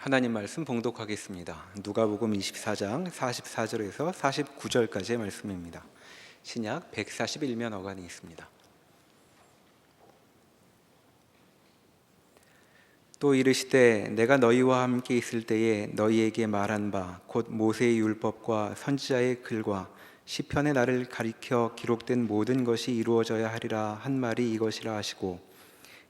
하나님 말씀 봉독하겠습니다. 누가복음 24장 44절에서 49절까지의 말씀입니다. 신약 141면 어간이 있습니다. 또 이르시되 내가 너희와 함께 있을 때에 너희에게 말한 바 곧 모세의 율법과 선지자의 글과 시편의 나를 가리켜 기록된 모든 것이 이루어져야 하리라 한 말이 이것이라 하시고,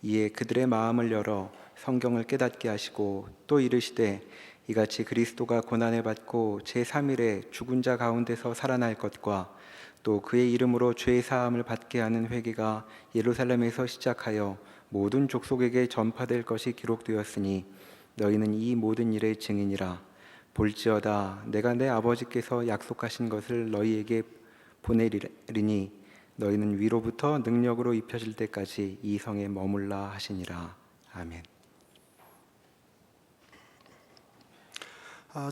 이에 그들의 마음을 열어 성경을 깨닫게 하시고, 또 이르시되 이같이 그리스도가 고난을 받고 제3일에 죽은 자 가운데서 살아날 것과 또 그의 이름으로 죄 사함을 받게 하는 회개가 예루살렘에서 시작하여 모든 족속에게 전파될 것이 기록되었으니 너희는 이 모든 일의 증인이라. 볼지어다 내가 내 아버지께서 약속하신 것을 너희에게 보내리니 너희는 위로부터 능력으로 입혀질 때까지 이 성에 머물라 하시니라. 아멘.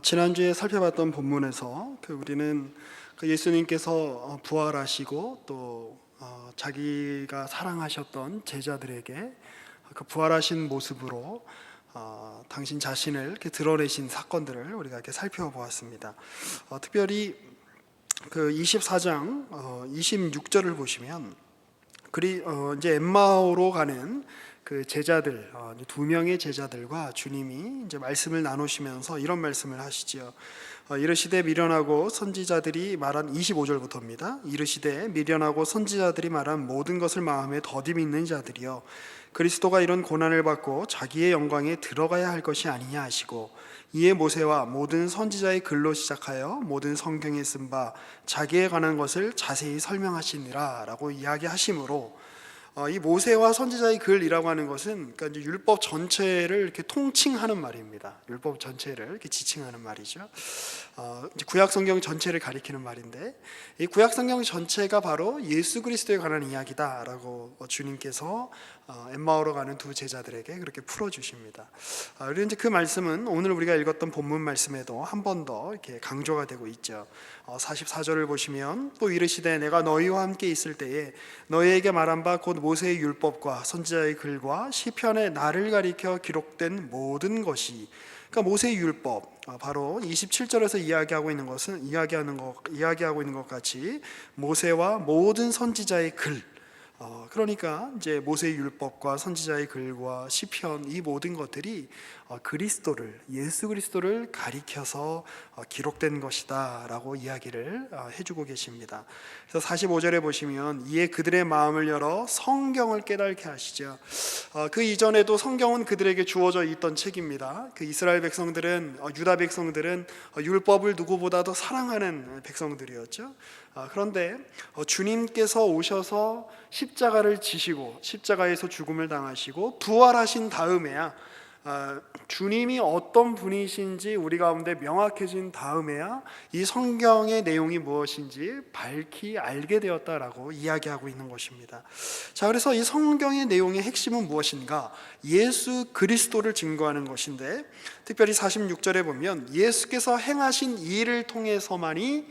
지난주에 살펴봤던 본문에서 우리는 예수님께서 부활하시고 또 자기가 사랑하셨던 제자들에게 그 부활하신 모습으로 당신 자신을 이렇게 드러내신 사건들을 우리가 이렇게 살펴보았습니다. 특별히 그 24장 26절을 보시면 이제 엠마오로 가는 그 제자들, 두 명의 제자들과 주님이 이제 말씀을 나누시면서 이런 말씀을 하시지요. 이르시되 미련하고 선지자들이 말한 25절부터입니다. 이르시되 미련하고 선지자들이 말한 모든 것을 마음에 더디 믿는 자들이여, 그리스도가 이런 고난을 받고 자기의 영광에 들어가야 할 것이 아니냐 하시고, 이에 모세와 모든 선지자의 글로 시작하여 모든 성경에 쓴 바 자기에 관한 것을 자세히 설명하시니라 라고 이야기하시므로, 이 모세와 선지자의 글이라고 하는 것은 그러니까 이제 율법 전체를 이렇게 통칭하는 말입니다. 율법 전체를 이렇게 지칭하는 말이죠. 이제 구약 성경 전체를 가리키는 말인데, 이 구약 성경 전체가 바로 예수 그리스도에 관한 이야기다라고 주님께서 엠마오로 가는 두 제자들에게 그렇게 풀어주십니다. 그리고 이제 그 말씀은 오늘 우리가 읽었던 본문 말씀에도 한 번 더 이렇게 강조가 되고 있죠. 44절을 보시면 또 이르시되 내가 너희와 함께 있을 때에 너희에게 말한 바 곧 모세의 율법과 선지자의 글과 시편의 나를 가리켜 기록된 모든 것이, 그러니까 모세의 율법, 바로 27절에서 이야기하고 있는 것 같이 모세와 모든 선지자의 글, 그러니까 이제 모세의 율법과 선지자의 글과 시편, 이 모든 것들이 그리스도를, 예수 그리스도를 가리켜서 기록된 것이다 라고 이야기를 해주고 계십니다. 그래서 45절에 보시면 이에 그들의 마음을 열어 성경을 깨닫게 하시죠. 그 이전에도 성경은 그들에게 주어져 있던 책입니다. 그 이스라엘 백성들은, 유다 백성들은 율법을 누구보다도 사랑하는 백성들이었죠. 그런데 주님께서 오셔서 십자가를 지시고 십자가에서 죽음을 당하시고 부활하신 다음에야, 주님이 어떤 분이신지 우리 가운데 명확해진 다음에야 이 성경의 내용이 무엇인지 밝히 알게 되었다라고 이야기하고 있는 것입니다. 자, 그래서 이 성경의 내용의 핵심은 무엇인가? 예수 그리스도를 증거하는 것인데, 특별히 46절에 보면 예수께서 행하신 일을 통해서만이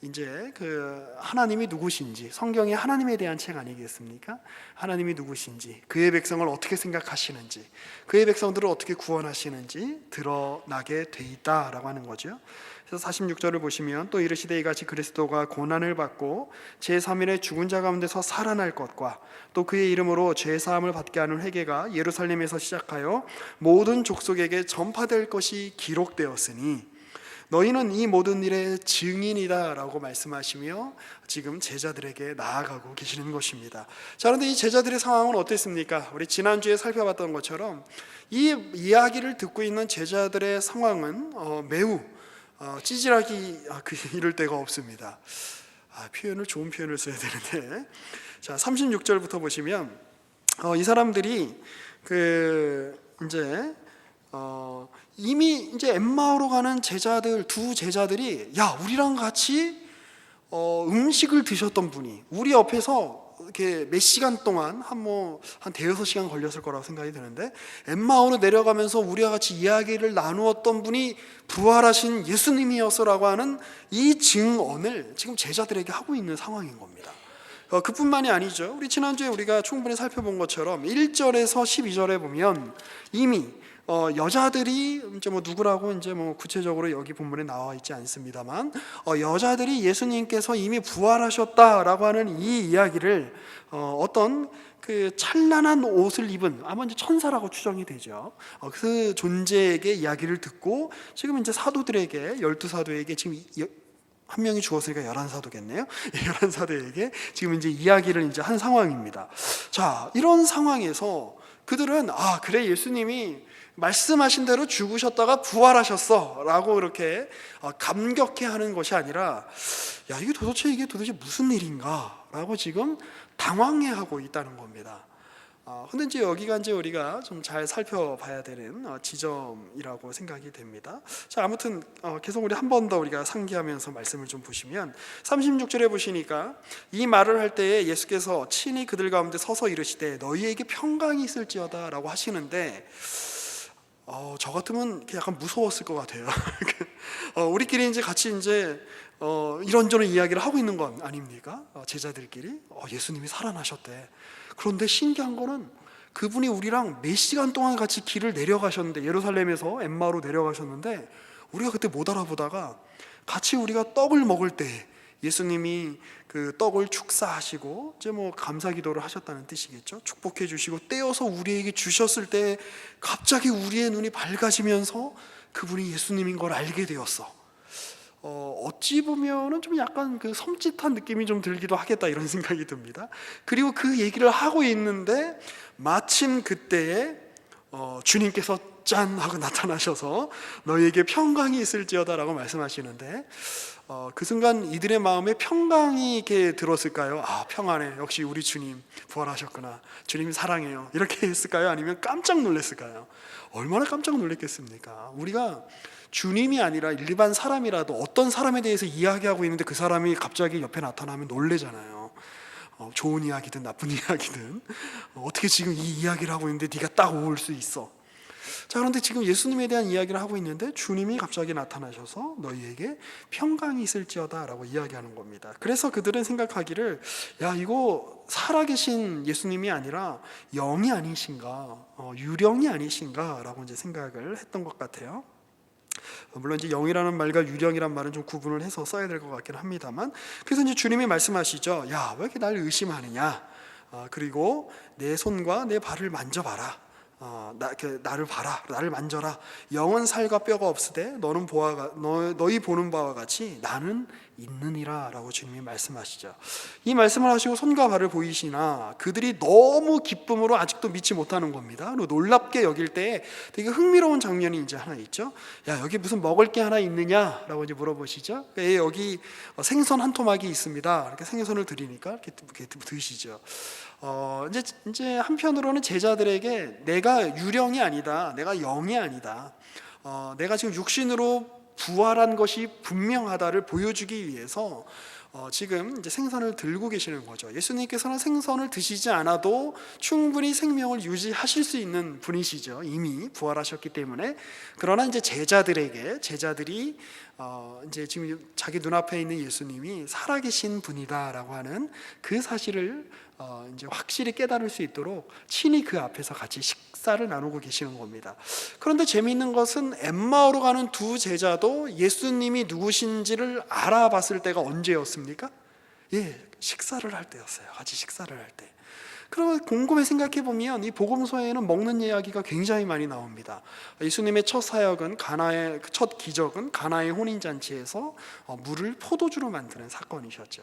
이제 그 하나님이 누구신지, 성경이 하나님에 대한 책 아니겠습니까? 하나님이 누구신지, 그의 백성을 어떻게 생각하시는지, 그의 백성들을 어떻게 구원하시는지 드러나게 돼 있다라고 하는 거죠. 그래서 46절을 보시면 또 이르시되 이같이 그리스도가 고난을 받고 제3일에 죽은 자 가운데서 살아날 것과 또 그의 이름으로 죄 사함을 받게 하는 회개가 예루살렘에서 시작하여 모든 족속에게 전파될 것이 기록되었으니 너희는 이 모든 일의 증인이다 라고 말씀하시며 지금 제자들에게 나아가고 계시는 것입니다. 자, 그런데 이 제자들의 상황은 어땠습니까? 우리 지난주에 살펴봤던 것처럼 이 이야기를 듣고 있는 제자들의 상황은 매우 찌질하기 이를 데가 없습니다. 좋은 표현을 써야 되는데, 자, 36절부터 보시면 이 사람들이 이미 이제 엠마오로 가는 두 제자들이, 야, 우리랑 같이 음식을 드셨던 분이, 우리 옆에서 이렇게 몇 시간 동안 한 대여섯 시간 걸렸을 거라고 생각이 드는데, 엠마오로 내려가면서 우리와 같이 이야기를 나누었던 분이 부활하신 예수님이었어라고 하는 이 증언을 지금 제자들에게 하고 있는 상황인 겁니다. 그뿐만이 아니죠. 우리 지난주에 우리가 충분히 살펴본 것처럼 1절에서 12절에 보면 이미 여자들이 이제 뭐 누구라고 이제 뭐 구체적으로 여기 본문에 나와 있지 않습니다만 여자들이 예수님께서 이미 부활하셨다라고 하는 이 이야기를 어떤 그 찬란한 옷을 입은 아마 이제 천사라고 추정이 되죠. 그 존재에게 이야기를 듣고 지금 이제 사도들에게 12사도에게 지금 한 명이 죽었으니까 11사도겠네요. 11사도에게 지금 이제 이야기를 이제 한 상황입니다. 자, 이런 상황에서 그들은 그래 예수님이 말씀하신 대로 죽으셨다가 부활하셨어 라고 이렇게 감격해하는 것이 아니라 이게 도대체 무슨 일인가 라고 지금 당황해하고 있다는 겁니다. 근데 이제 여기가 이제 우리가 좀 잘 살펴봐야 되는 지점이라고 생각이 됩니다. 자, 아무튼 계속 우리 한 번 더 우리가 상기하면서 말씀을 좀 보시면 36절에 보시니까 이 말을 할 때에 예수께서 친히 그들 가운데 서서 이르시되 너희에게 평강이 있을지어다라고 하시는데 저 같으면 약간 무서웠을 것 같아요. 우리끼리 이제 같이 이제 이런저런 이야기를 하고 있는 건 아닙니까? 제자들끼리 예수님이 살아나셨대. 그런데 신기한 거는 그분이 우리랑 몇 시간 동안 같이 길을 내려가셨는데 예루살렘에서 엠마오로 내려가셨는데 우리가 그때 못 알아보다가 같이 우리가 떡을 먹을 때 예수님이 그 떡을 축사하시고 이제 뭐 감사기도를 하셨다는 뜻이겠죠. 축복해 주시고 떼어서 우리에게 주셨을 때 갑자기 우리의 눈이 밝아지면서 그분이 예수님인 걸 알게 되었어. 어찌 보면은 좀 약간 그 섬찟한 느낌이 좀 들기도 하겠다 이런 생각이 듭니다. 그리고 그 얘기를 하고 있는데 마침 그때에 주님께서 짠 하고 나타나셔서 너희에게 평강이 있을지어다라고 말씀하시는데 그 순간 이들의 마음에 평강이 이렇게 들었을까요? 평안해, 역시 우리 주님 부활하셨구나, 주님 사랑해요, 이렇게 했을까요? 아니면 깜짝 놀랐을까요? 얼마나 깜짝 놀랐겠습니까? 우리가 주님이 아니라 일반 사람이라도 어떤 사람에 대해서 이야기하고 있는데 그 사람이 갑자기 옆에 나타나면 놀래잖아요. 좋은 이야기든 나쁜 이야기든 어떻게 지금 이 이야기를 하고 있는데 네가 딱 올 수 있어. 자, 그런데 지금 예수님에 대한 이야기를 하고 있는데 주님이 갑자기 나타나셔서 너희에게 평강이 있을지어다 라고 이야기하는 겁니다. 그래서 그들은 생각하기를 이거 살아계신 예수님이 아니라 영이 아니신가, 유령이 아니신가 라고 이제 생각을 했던 것 같아요. 물론 이제 영이라는 말과 유령이란 말은 좀 구분을 해서 써야 될 것 같긴 합니다만, 그래서 이제 주님이 말씀하시죠. 왜 이렇게 날 의심하느냐? 그리고 내 손과 내 발을 만져봐라. 나를 봐라, 나를 만져라. 영은 살과 뼈가 없으되 너는 너희 보는 바와 같이 나는 있느니라 라고 주님이 말씀하시죠. 이 말씀을 하시고 손과 발을 보이시나 그들이 너무 기쁨으로 아직도 믿지 못하는 겁니다. 그리고 놀랍게 여길 때 되게 흥미로운 장면이 이제 하나 있죠. 여기 무슨 먹을 게 하나 있느냐 라고 이제 물어보시죠. 여기 생선 한 토막이 있습니다. 이렇게 생선을 드리니까 이렇게 드시죠. 이제 한편으로는 제자들에게 내가 유령이 아니다, 내가 영이 아니다, 내가 지금 육신으로 부활한 것이 분명하다를 보여주기 위해서 지금 이제 생선을 들고 계시는 거죠. 예수님께서는 생선을 드시지 않아도 충분히 생명을 유지하실 수 있는 분이시죠. 이미 부활하셨기 때문에. 그러나 이제 제자들이 이제 지금 자기 눈앞에 있는 예수님이 살아계신 분이다라고 하는 그 사실을 이제 확실히 깨달을 수 있도록 친히 그 앞에서 같이 식사를 나누고 계시는 겁니다. 그런데 재미있는 것은 엠마오로 가는 두 제자도 예수님이 누구신지를 알아봤을 때가 언제였습니까? 식사를 할 때였어요. 같이 식사를 할 때. 그러면 곰곰이 생각해 보면 이 복음서에는 먹는 이야기가 굉장히 많이 나옵니다. 예수님의 첫 사역은 첫 기적은 가나의 혼인 잔치에서 물을 포도주로 만드는 사건이셨죠.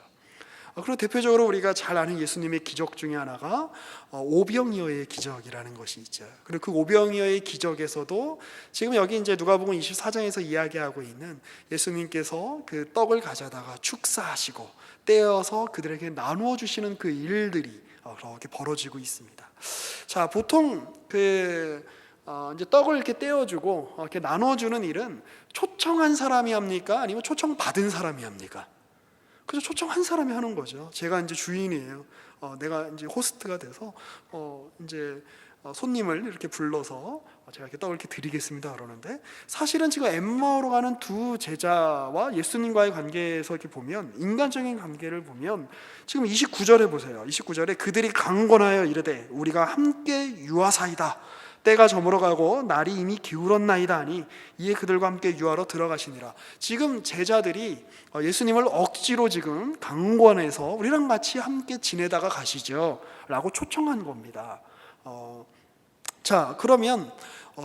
그리고 대표적으로 우리가 잘 아는 예수님의 기적 중에 하나가 오병이어의 기적이라는 것이 있죠. 그리고 그 오병이어의 기적에서도 지금 여기 이제 누가복음 24장에서 이야기하고 있는 예수님께서 그 떡을 가져다가 축사하시고 떼어서 그들에게 나누어 주시는 그 일들이 그렇게 벌어지고 있습니다. 자, 보통 이제 떡을 이렇게 떼어주고 이렇게 나눠주는 일은 초청한 사람이 합니까? 아니면 초청 받은 사람이 합니까? 그래서 초청한 사람이 하는 거죠. 제가 이제 주인이에요. 내가 이제 호스트가 돼서 이제 손님을 이렇게 불러서 제가 이렇게 떡을 이렇게 드리겠습니다 그러는데, 사실은 지금 엠마오로 가는 두 제자와 예수님과의 관계에서 이렇게 보면, 인간적인 관계를 보면 지금 29절에 보세요. 29절에 그들이 강권하여 이르되 우리가 함께 유하사이다. 때가 저물어가고 날이 이미 기울었나이다 하니 이에 그들과 함께 유하로 들어가시니라. 지금 제자들이 예수님을 억지로 지금 강권해서 우리랑 같이 함께 지내다가 가시죠 라고 초청한 겁니다. 자, 그러면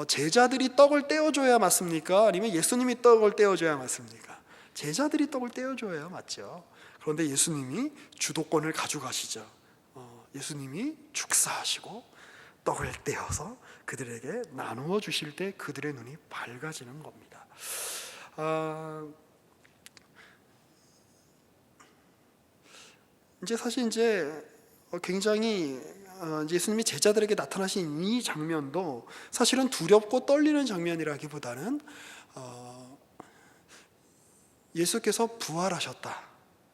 제자들이 떡을 떼어줘야 맞습니까? 아니면 예수님이 떡을 떼어줘야 맞습니까? 제자들이 떡을 떼어줘야 맞죠. 그런데 예수님이 주도권을 가져가시죠. 예수님이 축사하시고 떡을 떼어서 그들에게 나누어 주실 때 그들의 눈이 밝아지는 겁니다. 이제 사실 굉장히 예수님이 제자들에게 나타나신 이 장면도 사실은 두렵고 떨리는 장면이라기보다는 예수께서 부활하셨다.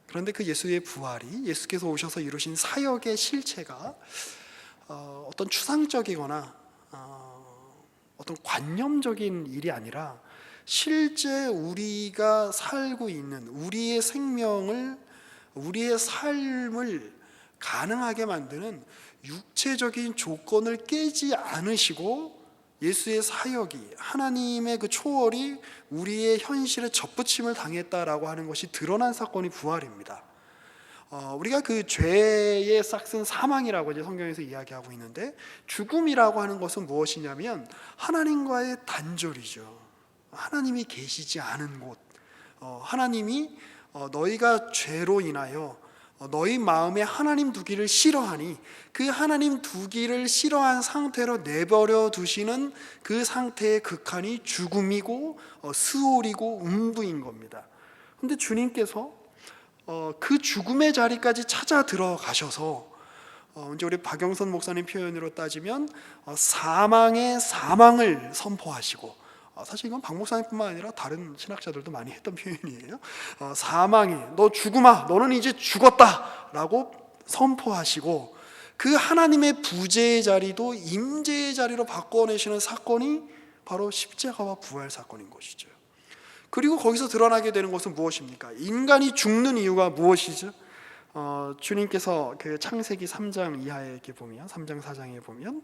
그런데 그 예수의 부활이 예수께서 오셔서 이루신 사역의 실체가 어떤 추상적이거나 어떤 관념적인 일이 아니라 실제 우리가 살고 있는 우리의 생명을, 우리의 삶을 가능하게 만드는 육체적인 조건을 깨지 않으시고 예수의 사역이, 하나님의 그 초월이 우리의 현실에 접붙임을 당했다라고 하는 것이 드러난 사건이 부활입니다. 우리가 그 죄의 싹슨 사망이라고 이제 성경에서 이야기하고 있는데, 죽음이라고 하는 것은 무엇이냐면 하나님과의 단절이죠. 하나님이 계시지 않은 곳, 하나님이 너희가 죄로 인하여 너희 마음에 하나님 두기를 싫어하니 그 하나님 두기를 싫어한 상태로 내버려 두시는 그 상태의 극한이 죽음이고 스올이고 음부인 겁니다. 그런데 주님께서 그 죽음의 자리까지 찾아 들어가셔서 이제 우리 박영선 목사님 표현으로 따지면 사망의 사망을 선포하시고, 사실 이건 박 목사님뿐만 아니라 다른 신학자들도 많이 했던 표현이에요. 사망이, 너 죽음아, 너는 이제 죽었다라고 선포하시고, 그 하나님의 부재의 자리도 임재의 자리로 바꿔내시는 사건이 바로 십자가와 부활 사건인 것이죠. 그리고 거기서 드러나게 되는 것은 무엇입니까? 인간이 죽는 이유가 무엇이죠? 주님께서 그 창세기 3장 이하에 이렇게 보면, 3장 4장에 보면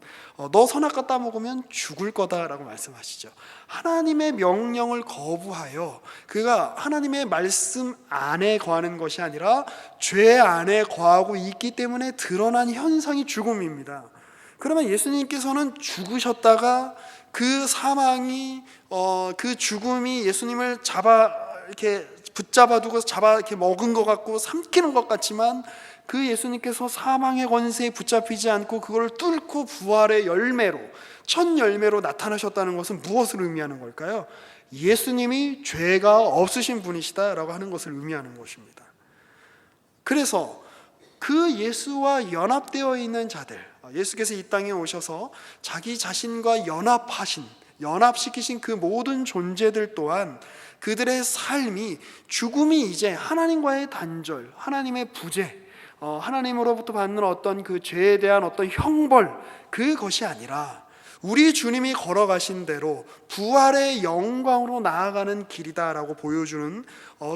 너 선악과 따먹으면 죽을 거다라고 말씀하시죠. 하나님의 명령을 거부하여 그가 하나님의 말씀 안에 거하는 것이 아니라 죄 안에 거하고 있기 때문에 드러난 현상이 죽음입니다. 그러면 예수님께서는 죽으셨다가 그 사망이, 그 죽음이 예수님을 이렇게 붙잡아두고 이렇게 먹은 것 같고 삼키는 것 같지만, 그 예수님께서 사망의 권세에 붙잡히지 않고 그걸 뚫고 부활의 열매로, 첫 열매로 나타나셨다는 것은 무엇을 의미하는 걸까요? 예수님이 죄가 없으신 분이시다라고 하는 것을 의미하는 것입니다. 그래서 그 예수와 연합되어 있는 자들, 예수께서 이 땅에 오셔서 자기 자신과 연합시키신 그 모든 존재들 또한 그들의 삶이, 죽음이 이제 하나님과의 단절, 하나님의 부재, 하나님으로부터 받는 어떤 그 죄에 대한 어떤 형벌, 그것이 아니라 우리 주님이 걸어가신 대로 부활의 영광으로 나아가는 길이다라고 보여주는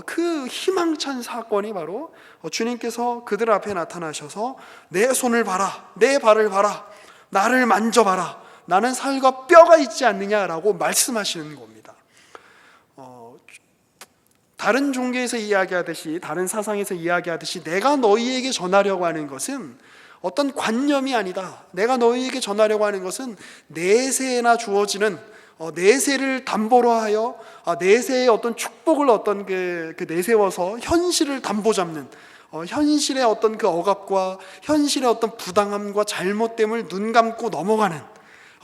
그 희망찬 사건이 바로 주님께서 그들 앞에 나타나셔서 내 손을 봐라, 내 발을 봐라, 나를 만져봐라, 나는 살과 뼈가 있지 않느냐라고 말씀하시는 겁니다. 다른 종교에서 이야기하듯이, 다른 사상에서 이야기하듯이 내가 너희에게 전하려고 하는 것은 어떤 관념이 아니다. 내가 너희에게 전하려고 하는 것은 내세나 주어지는, 내세를 담보로 하여 내세의 어떤 축복을 그 내세워서 현실을 담보 잡는, 현실의 어떤 그 억압과 현실의 어떤 부당함과 잘못됨을 눈 감고 넘어가는,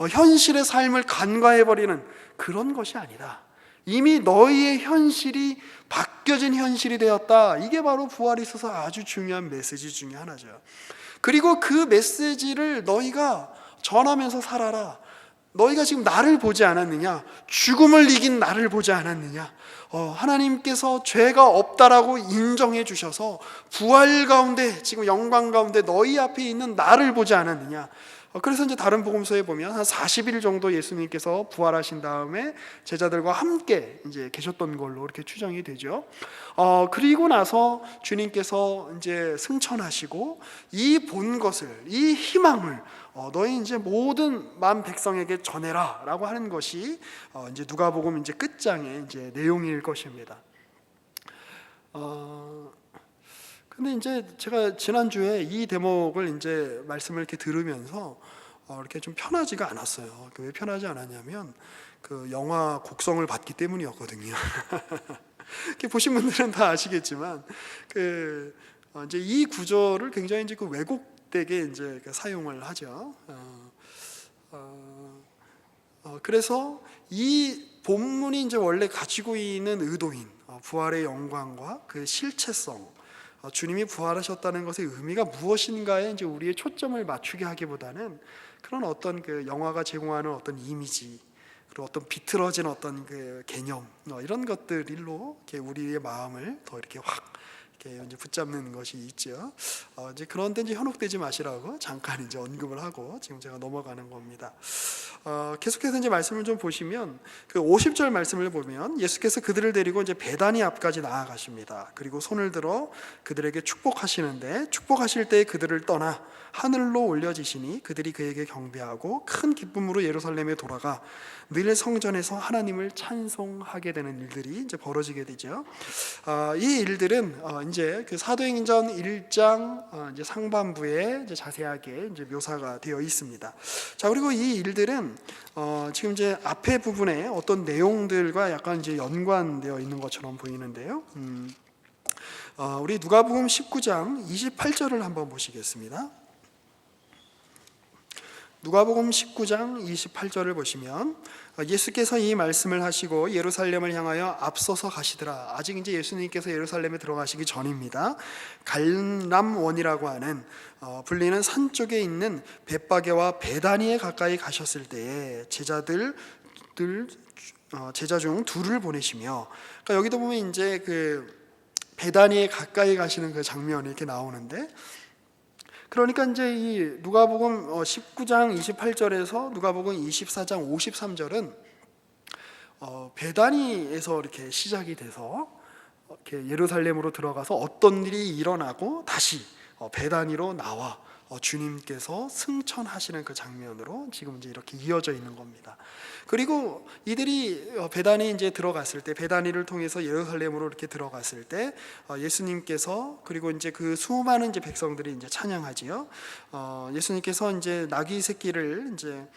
현실의 삶을 간과해버리는 그런 것이 아니다. 이미 너희의 현실이 바뀌어진 현실이 되었다. 이게 바로 부활에 있어서 아주 중요한 메시지 중에 하나죠. 그리고 그 메시지를 너희가 전하면서 살아라. 너희가 지금 나를 보지 않았느냐? 죽음을 이긴 나를 보지 않았느냐? 하나님께서 죄가 없다라고 인정해 주셔서 부활 가운데, 지금 영광 가운데 너희 앞에 있는 나를 보지 않았느냐? 그래서 이제 다른 복음서에 보면 한 40일 정도 예수님께서 부활하신 다음에 제자들과 함께 이제 계셨던 걸로 이렇게 추정이 되죠. 그리고 나서 주님께서 이제 승천하시고 이 본 것을, 이 희망을 너희 이제 모든 만 백성에게 전해라라고 하는 것이 이제 누가복음 이제 끝장의 이제 내용일 것입니다. 근데 이제 제가 지난주에 이 대목을 이제 말씀을 이렇게 들으면서 이렇게 좀 편하지가 않았어요. 왜 편하지 않았냐면 그 영화 곡성을 봤기 때문이었거든요. 이렇게 보신 분들은 다 아시겠지만 그 이제 이 구절을 굉장히 이제 그 왜곡되게 이제 사용을 하죠. 그래서 이 본문이 이제 원래 가지고 있는 의도인 부활의 영광과 그 실체성, 주님이 부활하셨다는 것의 의미가 무엇인가에 이제 우리의 초점을 맞추게 하기보다는 그런 어떤 그 영화가 제공하는 어떤 이미지, 그리고 어떤 비틀어진 어떤 그 개념, 이런 것들로 이렇게 우리의 마음을 더 이렇게 확 이렇게 이제 붙잡는 것이 있죠. 이제 그런데 이제 현혹되지 마시라고 잠깐 이제 언급을 하고 지금 제가 넘어가는 겁니다. 계속해서 이제 말씀을 좀 보시면 그 50절 말씀을 보면 예수께서 그들을 데리고 이제 베다니 앞까지 나아가십니다. 그리고 손을 들어 그들에게 축복하시는데 축복하실 때 그들을 떠나 하늘로 올려지시니 그들이 그에게 경배하고 큰 기쁨으로 예루살렘에 돌아가 늘 성전에서 하나님을 찬송하게 되는 일들이 이제 벌어지게 되죠. 이 일들은 이제 그 사도행전 1장 이제 상반부에 이제 자세하게 이제 묘사가 되어 있습니다. 자, 그리고 이 일들은 지금 이제 앞에 부분에 어떤 내용들과 약간 이제 연관되어 있는 것처럼 보이는데요. 우리 누가복음 19장 28절을 한번 보시겠습니다. 누가복음 19장 28절을 보시면 예수께서 이 말씀을 하시고 예루살렘을 향하여 앞서서 가시더라. 아직 이제 예수님께서 예루살렘에 들어가시기 전입니다. 갈람원이라고 하는 불리는 산 쪽에 있는 벳바게와 베다니에 가까이 가셨을 때에 제자 중 둘을 보내시며, 그러니까 여기도 보면 이제 그 베다니에 가까이 가시는 그 장면이 이렇게 나오는데, 그러니까 이제 이 누가복음 19장 28절에서 누가복음 24장 53절은 베다니에서 이렇게 시작이 돼서 이렇게 예루살렘으로 들어가서 어떤 일이 일어나고 다시 베다니로 나와 주님께서 승천하시는 그 장면으로 지금 이제 이렇게 이어져 있는 겁니다. 그리고 이들이 베다니 이제 들어갔을 때, 베다니를 통해서 예루살렘으로 이렇게 들어갔을 때 예수님께서, 그리고 이제 그 수많은 이제 백성들이 이제 찬양하지요. 예수님께서 이제 나귀 새끼를 이제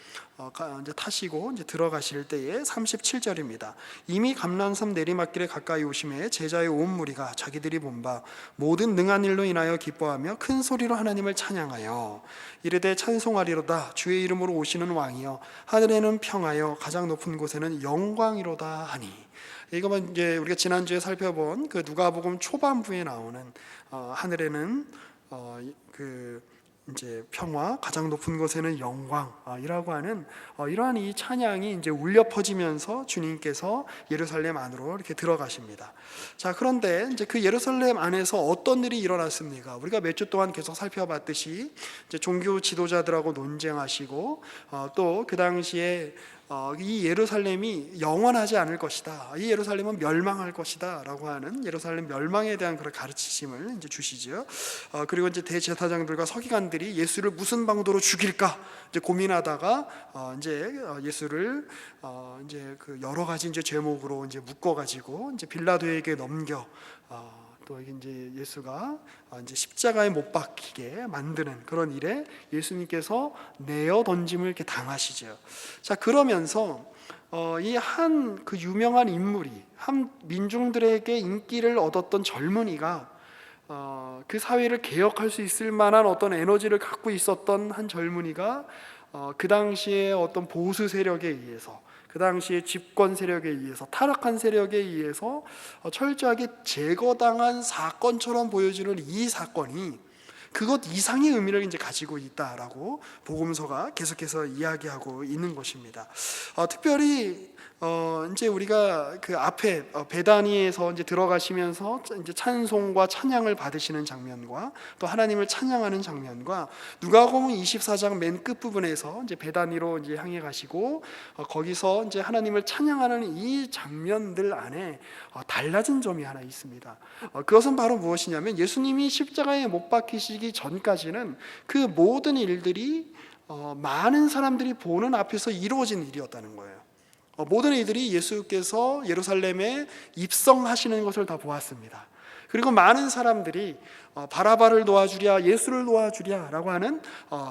타시고 이제 들어가실 때에 37절입니다. 이미 감람섬 내리막길에 가까이 오심에 제자의 온 무리가 자기들이 본 바 모든 능한 일로 인하여 기뻐하며 큰 소리로 하나님을 찬양하여 이르되 찬송하리로다 주의 이름으로 오시는 왕이여 하늘에는 평하여 가장 높은 곳에는 영광이로다 하니. 이거만 이제 우리가 지난주에 살펴본 그 누가복음 초반부에 나오는 하늘에는 그 이제 평화, 가장 높은 곳에는 영광이라고 하는 이러한 이 찬양이 이제 울려 퍼지면서 주님께서 예루살렘 안으로 이렇게 들어가십니다. 자, 그런데 이제 그 예루살렘 안에서 어떤 일이 일어났습니까? 우리가 몇 주 동안 계속 살펴봤듯이 이제 종교 지도자들하고 논쟁하시고 또 그 당시에 이 예루살렘이 영원하지 않을 것이다, 이 예루살렘은 멸망할 것이다 라고 하는 예루살렘 멸망에 대한 그런 가르치심을 이제 주시죠. 그리고 이제 대제사장들과 서기관들이 예수를 무슨 방도로 죽일까 이제 고민하다가 이제 예수를 이제 그 여러 가지 이제 제목으로 이제 묶어가지고 이제 빌라도에게 넘겨 또 이제 예수가 이제 십자가에 못 박히게 만드는 그런 일에 예수님께서 내어 던짐을 이렇게 당하시죠. 자, 그러면서 이 한 그 유명한 인물이, 한 민중들에게 인기를 얻었던 젊은이가 그 사회를 개혁할 수 있을 만한 어떤 에너지를 갖고 있었던 한 젊은이가 그 당시에 어떤 보수 세력에 의해서, 그 당시에 집권 세력에 의해서, 타락한 세력에 의해서 철저하게 제거당한 사건처럼 보여지는 이 사건이 그것 이상의 의미를 이제 가지고 있다라고 복음서가 계속해서 이야기하고 있는 것입니다. 특별히 이제 우리가 그 앞에 베다니에서 이제 들어가시면서 이제 찬송과 찬양을 받으시는 장면과 또 하나님을 찬양하는 장면과 누가복음 24장 맨 끝 부분에서 이제 베다니로 이제 향해 가시고 거기서 이제 하나님을 찬양하는 이 장면들 안에 달라진 점이 하나 있습니다. 그것은 바로 무엇이냐면 예수님이 십자가에 못 박히시기 전까지는 그 모든 일들이 많은 사람들이 보는 앞에서 이루어진 일이었다는 거예요. 모든 이들이 예수께서 예루살렘에 입성하시는 것을 다 보았습니다. 그리고 많은 사람들이 바라바를 놓아주랴 예수를 놓아주랴 라고 하는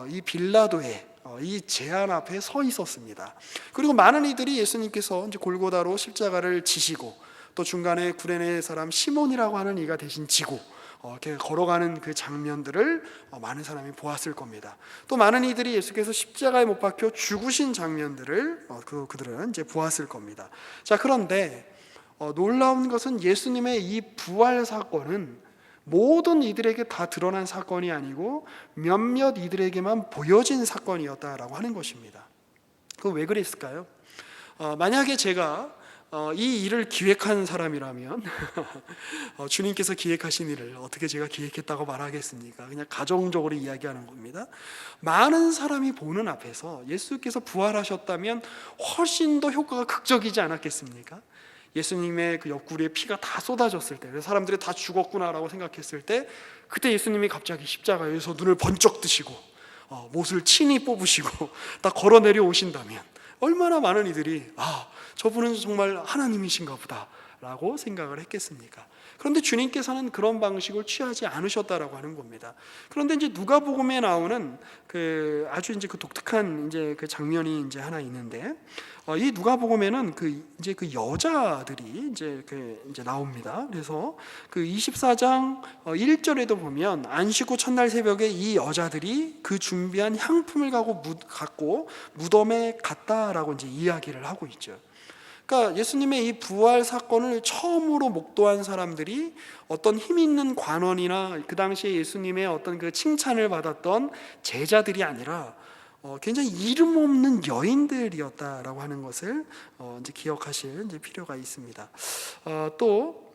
이 빌라도의 이 제안 앞에 서 있었습니다. 그리고 많은 이들이 예수님께서 이제 골고다로 십자가를 지시고 또 중간에 구레네 사람 시몬이라고 하는 이가 대신 지고 이렇게 걸어가는 그 장면들을 많은 사람이 보았을 겁니다. 또 많은 이들이 예수께서 십자가에 못 박혀 죽으신 장면들을 그들은 이제 보았을 겁니다. 자, 그런데 놀라운 것은 예수님의 이 부활 사건은 모든 이들에게 다 드러난 사건이 아니고 몇몇 이들에게만 보여진 사건이었다라고 하는 것입니다. 그 왜 그랬을까요? 만약에 제가 이 일을 기획한 사람이라면 주님께서 기획하신 일을 어떻게 제가 기획했다고 말하겠습니까? 그냥 가정적으로 이야기하는 겁니다. 많은 사람이 보는 앞에서 예수께서 부활하셨다면 훨씬 더 효과가 극적이지 않았겠습니까? 예수님의 그 옆구리에 피가 다 쏟아졌을 때 사람들이 다 죽었구나라고 생각했을 때 그때 예수님이 갑자기 십자가에서 눈을 번쩍 뜨시고 못을 친히 뽑으시고 딱 걸어 내려오신다면 얼마나 많은 이들이 저분은 정말 하나님이신가 보다 라고 생각을 했겠습니까? 그런데 주님께서는 그런 방식을 취하지 않으셨다라고 하는 겁니다. 그런데 이제 누가복음에 나오는 그 아주 이제 그 독특한 이제 그 장면이 이제 하나 있는데 이 누가복음에는 그 여자들이 이제 나옵니다. 그래서 그 24장 1절에도 보면 안식 후 첫날 새벽에 이 여자들이 그 준비한 향품을 갖고 무덤에 갔다라고 이제 이야기를 하고 있죠. 그러니까 예수님의 이 부활 사건을 처음으로 목도한 사람들이 어떤 힘 있는 관원이나 그 당시에 예수님의 어떤 그 칭찬을 받았던 제자들이 아니라 굉장히 이름 없는 여인들이었다라고 하는 것을 이제 기억하실 이제 필요가 있습니다. 또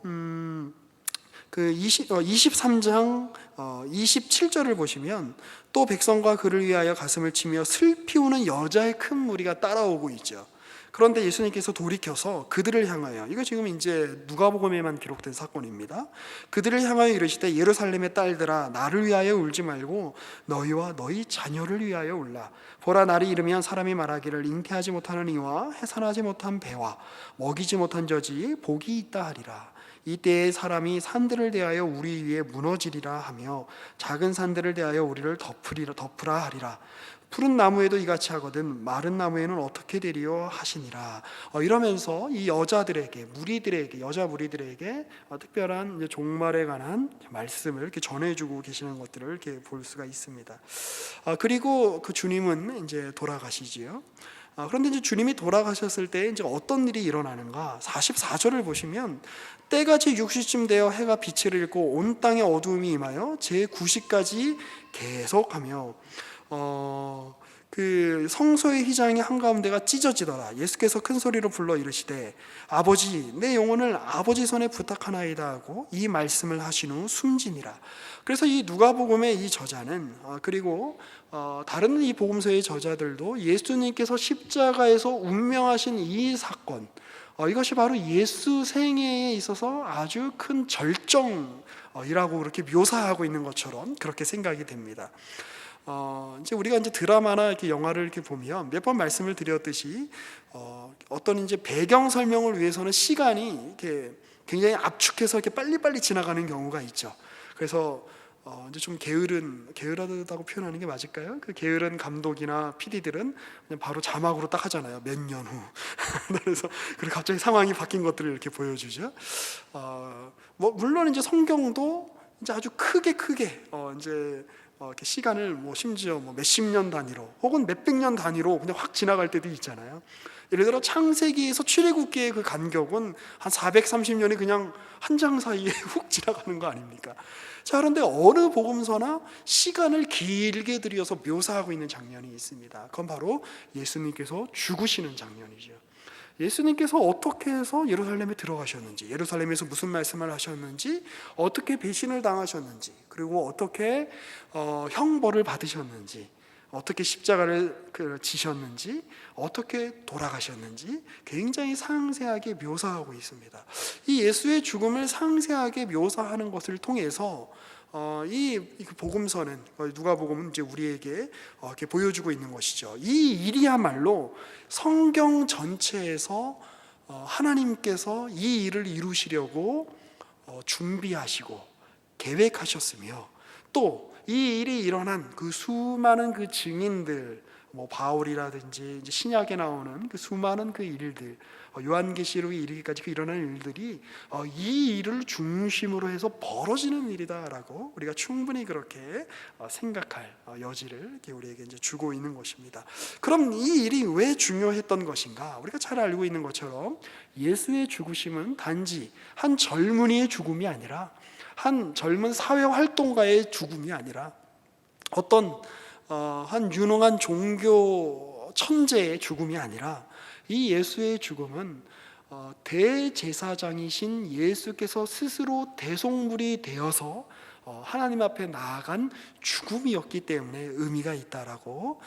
그 23장 27절을 보시면 또 백성과 그를 위하여 가슴을 치며 슬피 우는 여자의 큰 무리가 따라오고 있죠. 그런데 예수님께서 돌이켜서 그들을 향하여, 이거 지금 이제 누가복음에만 기록된 사건입니다. 그들을 향하여 이르시되 예루살렘의 딸들아 나를 위하여 울지 말고 너희와 너희 자녀를 위하여 울라. 보라 날이 이르면 사람이 말하기를 잉태하지 못하는 이와 해산하지 못한 배와 먹이지 못한 젖이 복이 있다 하리라. 이때에 사람이 산들을 대하여 우리 위에 무너지리라 하며 작은 산들을 대하여 우리를 덮으라 하리라. 푸른 나무에도 이같이 하거든 마른 나무에는 어떻게 되리요 하시니라. 이러면서 이 여자들에게 무리들에게 여자 무리들에게 특별한 이제 종말에 관한 말씀을 이렇게 전해주고 계시는 것들을 이렇게 볼 수가 있습니다. 그리고 그 주님은 이제 돌아가시지요. 그런데 이제 주님이 돌아가셨을 때 이제 어떤 일이 일어나는가? 44절을 보시면 때가 제6시쯤 되어 해가 빛을 잃고 온 땅에 어두움이 임하여 제9시까지 계속하며 그 성소의 휘장의 한가운데가 찢어지더라. 예수께서 큰 소리로 불러 이르시되 아버지 내 영혼을 아버지 손에 부탁하나이다 하고 이 말씀을 하신 후 숨지니라. 그래서 이 누가복음의 이 저자는 그리고 다른 이 복음서의 저자들도 예수님께서 십자가에서 운명하신 이 사건, 이것이 바로 예수 생애에 있어서 아주 큰 절정이라고 그렇게 묘사하고 있는 것처럼 그렇게 생각이 됩니다. 이제 우리가 이제 드라마나 이렇게 영화를 이렇게 보면 몇 번 말씀을 드렸듯이 어떤 이제 배경 설명을 위해서는 시간이 이렇게 굉장히 압축해서 이렇게 빨리빨리 지나가는 경우가 있죠. 그래서 이제 좀 게으르다고 표현하는 게 맞을까요? 그 게으른 감독이나 PD들은 그냥 바로 자막으로 딱 하잖아요. 몇 년 후. 그래서 그리고 갑자기 상황이 바뀐 것들을 이렇게 보여주죠. 뭐 물론 이제 성경도 이제 아주 크게 이제 이렇게 시간을 뭐 심지어 뭐 몇십 년 단위로 혹은 몇백 년 단위로 그냥 확 지나갈 때도 있잖아요. 예를 들어 창세기에서 출애굽기의 그 간격은 한 430년이 그냥 한 장 사이에 훅 지나가는 거 아닙니까? 자, 그런데 어느 복음서나 시간을 길게 들여서 묘사하고 있는 장면이 있습니다. 그건 바로 예수님께서 죽으시는 장면이죠. 예수님께서 어떻게 해서 예루살렘에 들어가셨는지, 예루살렘에서 무슨 말씀을 하셨는지, 어떻게 배신을 당하셨는지, 그리고 어떻게 형벌을 받으셨는지, 어떻게 십자가를 지셨는지, 어떻게 돌아가셨는지 굉장히 상세하게 묘사하고 있습니다. 이 예수의 죽음을 상세하게 묘사하는 것을 통해서 이 복음서는, 누가복음은 이제 우리에게 이렇게 보여주고 있는 것이죠. 이 일이야말로 성경 전체에서 하나님께서 이 일을 이루시려고 준비하시고 계획하셨으며, 또 이 일이 일어난 그 수많은 그 증인들, 뭐 바울이라든지 이제 신약에 나오는 그 수많은 그 일들, 요한계시록에 이르기까지 그 일어난 일들이 이 일을 중심으로 해서 벌어지는 일이다라고 우리가 충분히 그렇게 생각할 여지를 이렇게 우리에게 이제 주고 있는 것입니다. 그럼 이 일이 왜 중요했던 것인가? 우리가 잘 알고 있는 것처럼 예수의 죽으심은 단지 한 젊은이의 죽음이 아니라, 한 젊은 사회활동가의 죽음이 아니라, 어떤 한 유능한 종교 천재의 죽음이 아니라, 이 예수의 죽음은 대제사장이신 예수께서 스스로 대속물이 되어서 하나님 앞에 나아간 죽음이었기 때문에 의미가 있다라고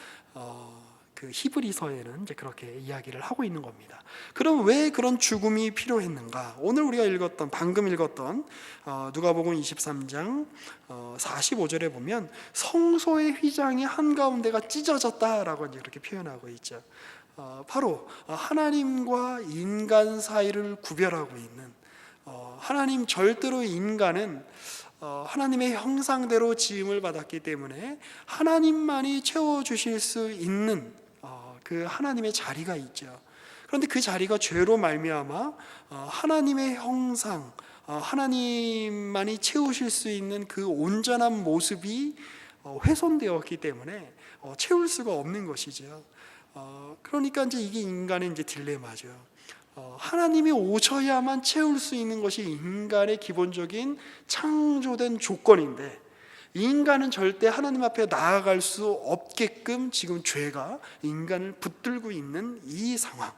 그 히브리서에는 이제 그렇게 이야기를 하고 있는 겁니다. 그럼 왜 그런 죽음이 필요했는가? 오늘 우리가 방금 읽었던 누가복음 23장 45절에 보면 성소의 휘장이 한가운데가 찢어졌다라고 이제 그렇게 표현하고 있죠. 바로 하나님과 인간 사이를 구별하고 있는, 하나님 절대로 인간은 하나님의 형상대로 지음을 받았기 때문에 하나님만이 채워주실 수 있는 그 하나님의 자리가 있죠. 그런데 그 자리가 죄로 말미암아 하나님의 형상, 하나님만이 채우실 수 있는 그 온전한 모습이 훼손되었기 때문에 채울 수가 없는 것이죠. 그러니까 이제 이게 인간의 이제 딜레마죠. 하나님이 오셔야만 채울 수 있는 것이 인간의 기본적인 창조된 조건인데, 인간은 절대 하나님 앞에 나아갈 수 없게끔 지금 죄가 인간을 붙들고 있는 이 상황.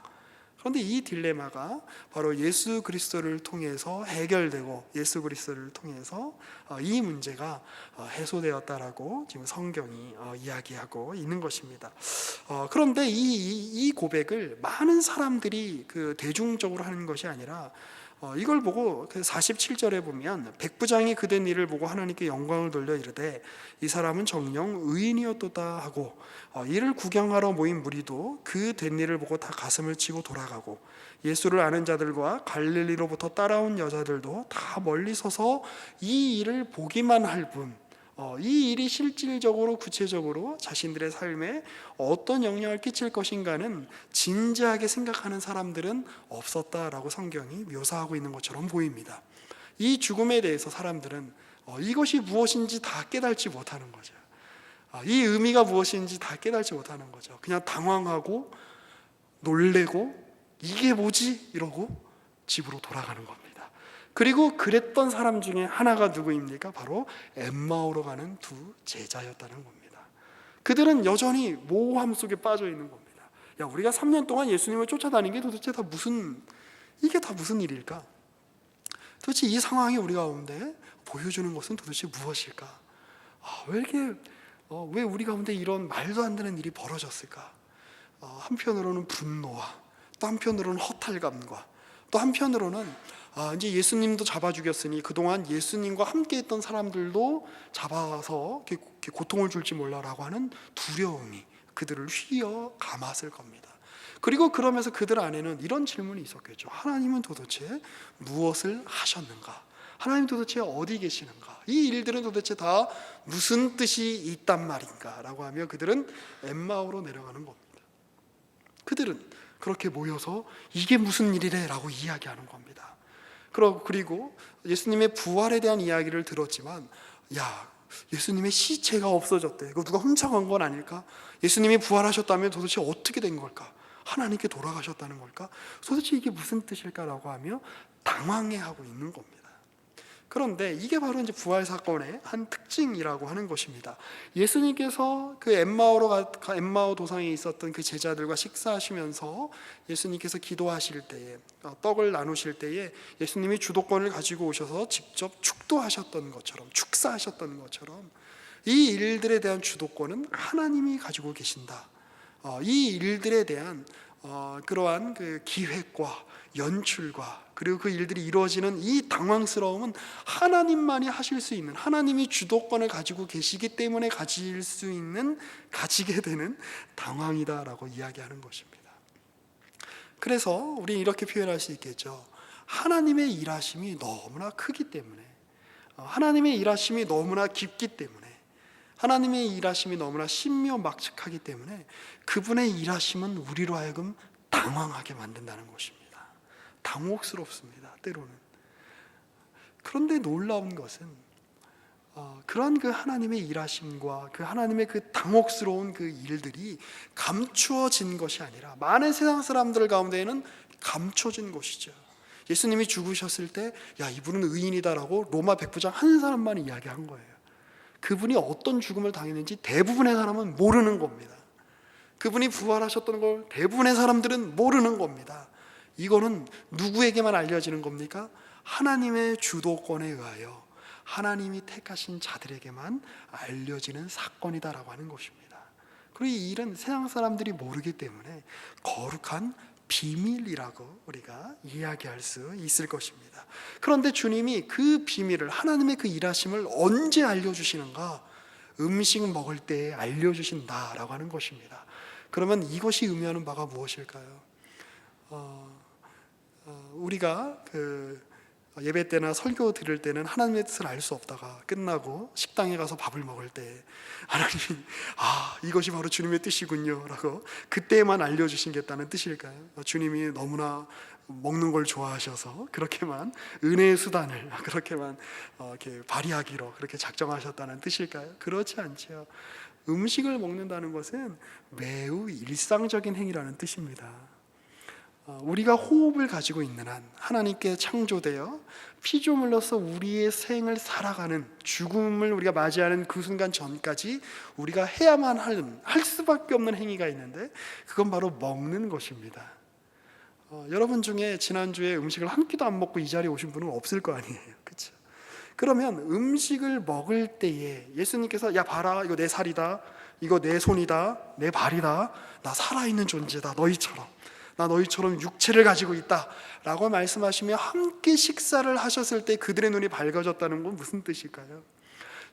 그런데 이 딜레마가 바로 예수 그리스도를 통해서 해결되고, 예수 그리스도를 통해서 이 문제가 해소되었다라고 지금 성경이 이야기하고 있는 것입니다. 그런데 이 고백을 많은 사람들이 그 대중적으로 하는 것이 아니라, 이걸 보고 47절에 보면 백부장이 그된 일을 보고 하나님께 영광을 돌려 이르되 이 사람은 정녕 의인이었도다 하고, 이를 구경하러 모인 무리도 그 된 일을 보고 다 가슴을 치고 돌아가고, 예수를 아는 자들과 갈릴리로부터 따라온 여자들도 다 멀리 서서 이 일을 보기만 할 뿐, 이 일이 실질적으로 구체적으로 자신들의 삶에 어떤 영향을 끼칠 것인가는 진지하게 생각하는 사람들은 없었다라고 성경이 묘사하고 있는 것처럼 보입니다. 이 죽음에 대해서 사람들은 이것이 무엇인지 다 깨달지 못하는 거죠. 이 의미가 무엇인지 다 깨달지 못하는 거죠. 그냥 당황하고 놀래고 이게 뭐지? 이러고 집으로 돌아가는 겁니다. 그리고 그랬던 사람 중에 하나가 누구입니까? 바로 엠마오로 가는 두 제자였다는 겁니다. 그들은 여전히 모호함 속에 빠져 있는 겁니다. 야, 우리가 3년 동안 예수님을 쫓아다닌 게 도대체 이게 다 무슨 일일까? 도대체 이 상황이 우리 가운데 보여주는 것은 도대체 무엇일까? 왜 우리 가운데 이런 말도 안 되는 일이 벌어졌을까? 한편으로는 분노와, 또 한편으로는 허탈감과, 또 한편으로는 이제 예수님도 잡아 죽였으니 그동안 예수님과 함께 했던 사람들도 잡아서 이렇게 고통을 줄지 몰라라고 하는 두려움이 그들을 휘어 감았을 겁니다. 그리고 그러면서 그들 안에는 이런 질문이 있었겠죠. 하나님은 도대체 무엇을 하셨는가? 하나님 도대체 어디 계시는가? 이 일들은 도대체 다 무슨 뜻이 있단 말인가? 라고 하며 그들은 엠마오로 내려가는 겁니다. 그들은 그렇게 모여서 이게 무슨 일이래? 라고 이야기하는 겁니다. 그리고 예수님의 부활에 대한 이야기를 들었지만, 야, 예수님의 시체가 없어졌대. 이거 누가 훔쳐간 건 아닐까? 예수님이 부활하셨다면 도대체 어떻게 된 걸까? 하나님께 돌아가셨다는 걸까? 도대체 이게 무슨 뜻일까라고 하며 당황해하고 있는 겁니다. 그런데 이게 바로 이제 부활 사건의 한 특징이라고 하는 것입니다. 예수님께서 그 엠마오 도상에 있었던 그 제자들과 식사하시면서 예수님께서 기도하실 때에, 떡을 나누실 때에 예수님이 주도권을 가지고 오셔서 직접 축도하셨던 것처럼, 축사하셨던 것처럼 이 일들에 대한 주도권은 하나님이 가지고 계신다. 이 일들에 대한 그러한 그 기획과 연출과 그리고 그 일들이 이루어지는 이 당황스러움은 하나님만이 하실 수 있는, 하나님이 주도권을 가지고 계시기 때문에 가지게 되는 당황이다라고 이야기하는 것입니다. 그래서 우리 이렇게 표현할 수 있겠죠. 하나님의 일하심이 너무나 크기 때문에, 하나님의 일하심이 너무나 깊기 때문에, 하나님의 일하심이 너무나 신묘막측하기 때문에 그분의 일하심은 우리로 하여금 당황하게 만든다는 것입니다. 당혹스럽습니다, 때로는. 그런데 놀라운 것은 그러한 그 하나님의 일하심과 그 하나님의 그 당혹스러운 그 일들이 감추어진 것이 아니라 많은 세상 사람들 가운데에는 감춰진 것이죠. 예수님이 죽으셨을 때 야, 이분은 의인이다라고 로마 백부장 한 사람만 이야기한 거예요. 그분이 어떤 죽음을 당했는지 대부분의 사람은 모르는 겁니다. 그분이 부활하셨던 걸 대부분의 사람들은 모르는 겁니다. 이거는 누구에게만 알려지는 겁니까? 하나님의 주도권에 의하여 하나님이 택하신 자들에게만 알려지는 사건이다라고 하는 것입니다. 그리고 이 일은 세상 사람들이 모르기 때문에 거룩한 비밀이라고 우리가 이야기할 수 있을 것입니다. 그런데 주님이 그 비밀을, 하나님의 그 일하심을 언제 알려주시는가? 음식 먹을 때 알려주신다라고 하는 것입니다. 그러면 이것이 의미하는 바가 무엇일까요? 우리가 그 예배 때나 설교 들을 때는 하나님의 뜻을 알 수 없다가 끝나고 식당에 가서 밥을 먹을 때 하나님이 이것이 바로 주님의 뜻이군요 라고 그때만 알려주시겠다는 뜻일까요? 주님이 너무나 먹는 걸 좋아하셔서 그렇게만 은혜의 수단을 그렇게만 이렇게 발휘하기로 그렇게 작정하셨다는 뜻일까요? 그렇지 않죠. 음식을 먹는다는 것은 매우 일상적인 행위라는 뜻입니다. 우리가 호흡을 가지고 있는 한, 하나님께 창조되어 피조물로서 우리의 생을 살아가는, 죽음을 우리가 맞이하는 그 순간 전까지 우리가 해야만 할 수밖에 없는 행위가 있는데 그건 바로 먹는 것입니다. 여러분 중에 지난주에 음식을 한 끼도 안 먹고 이 자리에 오신 분은 없을 거 아니에요, 그렇죠? 그러면 음식을 먹을 때에 예수님께서 야 봐라, 이거 내 살이다, 이거 내 손이다, 내 발이다, 나 살아있는 존재다, 나 너희처럼 육체를 가지고 있다 라고 말씀하시며 함께 식사를 하셨을 때 그들의 눈이 밝아졌다는 건 무슨 뜻일까요?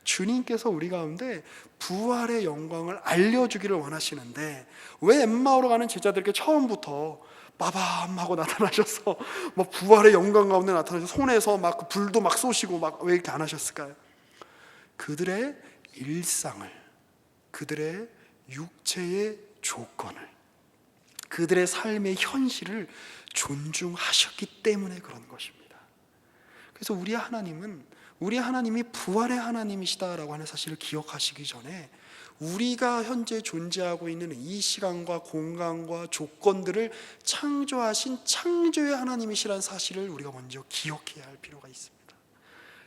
주님께서 우리 가운데 부활의 영광을 알려주기를 원하시는데 왜 엠마오로 가는 제자들에게 처음부터 빠밤하고 나타나셔서 막 부활의 영광 가운데 나타나셔서 손에서 막 불도 막 쏘시고 막 왜 이렇게 안 하셨을까요? 그들의 일상을, 그들의 육체의 조건을, 그들의 삶의 현실을 존중하셨기 때문에 그런 것입니다. 그래서 우리 하나님이 부활의 하나님이시다라고 하는 사실을 기억하시기 전에 우리가 현재 존재하고 있는 이 시간과 공간과 조건들을 창조하신 창조의 하나님이시라는 사실을 우리가 먼저 기억해야 할 필요가 있습니다.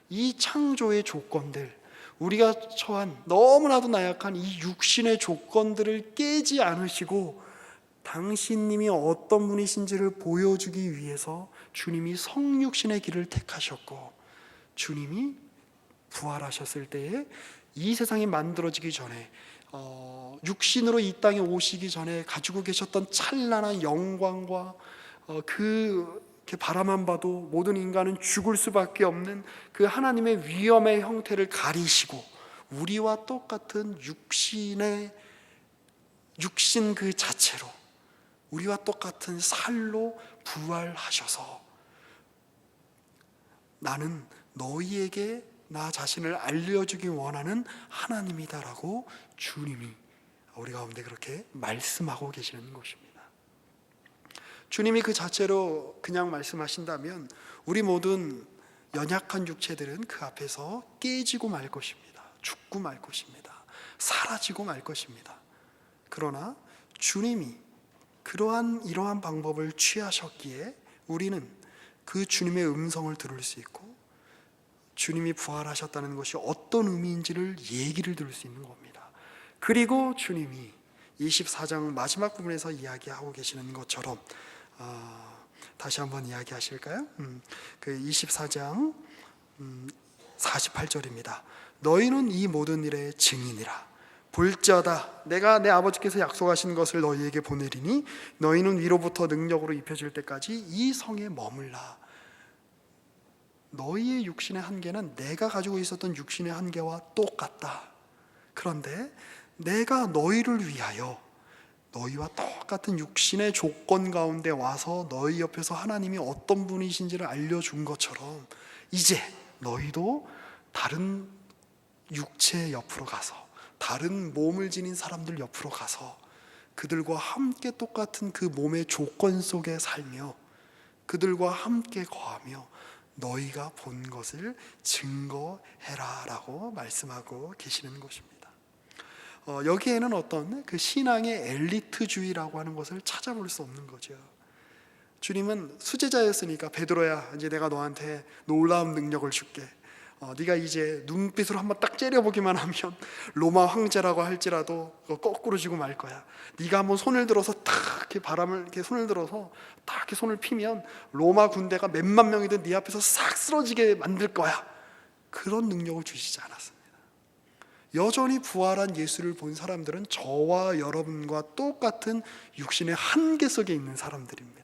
이 창조의 조건들, 우리가 처한 너무나도 나약한 이 육신의 조건들을 깨지 않으시고 당신님이 어떤 분이신지를 보여주기 위해서 주님이 성육신의 길을 택하셨고, 주님이 부활하셨을 때에 이 세상이 만들어지기 전에 육신으로 이 땅에 오시기 전에 가지고 계셨던 찬란한 영광과 이렇게 바라만 봐도 모든 인간은 죽을 수밖에 없는 그 하나님의 위엄의 형태를 가리시고 우리와 똑같은 육신 그 자체로 우리와 똑같은 살로 부활하셔서 나는 너희에게 나 자신을 알려주기 원하는 하나님이다라고 주님이 우리 가운데 그렇게 말씀하고 계시는 것입니다. 주님이 그 자체로 그냥 말씀하신다면 우리 모든 연약한 육체들은 그 앞에서 깨지고 말 것입니다. 죽고 말 것입니다. 사라지고 말 것입니다. 그러나 주님이 이러한 방법을 취하셨기에 우리는 그 주님의 음성을 들을 수 있고 주님이 부활하셨다는 것이 어떤 의미인지를 얘기를 들을 수 있는 겁니다. 그리고 주님이 24장 마지막 부분에서 이야기하고 계시는 것처럼 다시 한번 이야기하실까요? 그 24장 48절입니다. 너희는 이 모든 일의 증인이라. 볼지어다 내가 내 아버지께서 약속하신 것을 너희에게 보내리니 너희는 위로부터 능력으로 입혀질 때까지 이 성에 머물라. 너희의 육신의 한계는 내가 가지고 있었던 육신의 한계와 똑같다. 그런데 내가 너희를 위하여 너희와 똑같은 육신의 조건 가운데 와서 너희 옆에서 하나님이 어떤 분이신지를 알려준 것처럼 이제 너희도 다른 육체 옆으로 가서 다른 몸을 지닌 사람들 옆으로 가서 그들과 함께 똑같은 그 몸의 조건 속에 살며 그들과 함께 거하며 너희가 본 것을 증거해라 라고 말씀하고 계시는 것입니다. 여기에는 어떤 그 신앙의 엘리트주의라고 하는 것을 찾아볼 수 없는 거죠. 주님은 수제자였으니까 베드로야 이제 내가 너한테 놀라운 능력을 줄게. 네가 이제 눈빛으로 한번 딱 째려보기만 하면 로마 황제라고 할지라도 거꾸로 지고 말 거야. 네가 한번 손을 들어서 탁 이렇게 바람을 이렇게 손을 들어서 딱 이렇게 손을 피면 로마 군대가 몇만 명이든 네 앞에서 싹 쓰러지게 만들 거야. 그런 능력을 주시지 않았습니다. 여전히 부활한 예수를 본 사람들은 저와 여러분과 똑같은 육신의 한계 속에 있는 사람들입니다.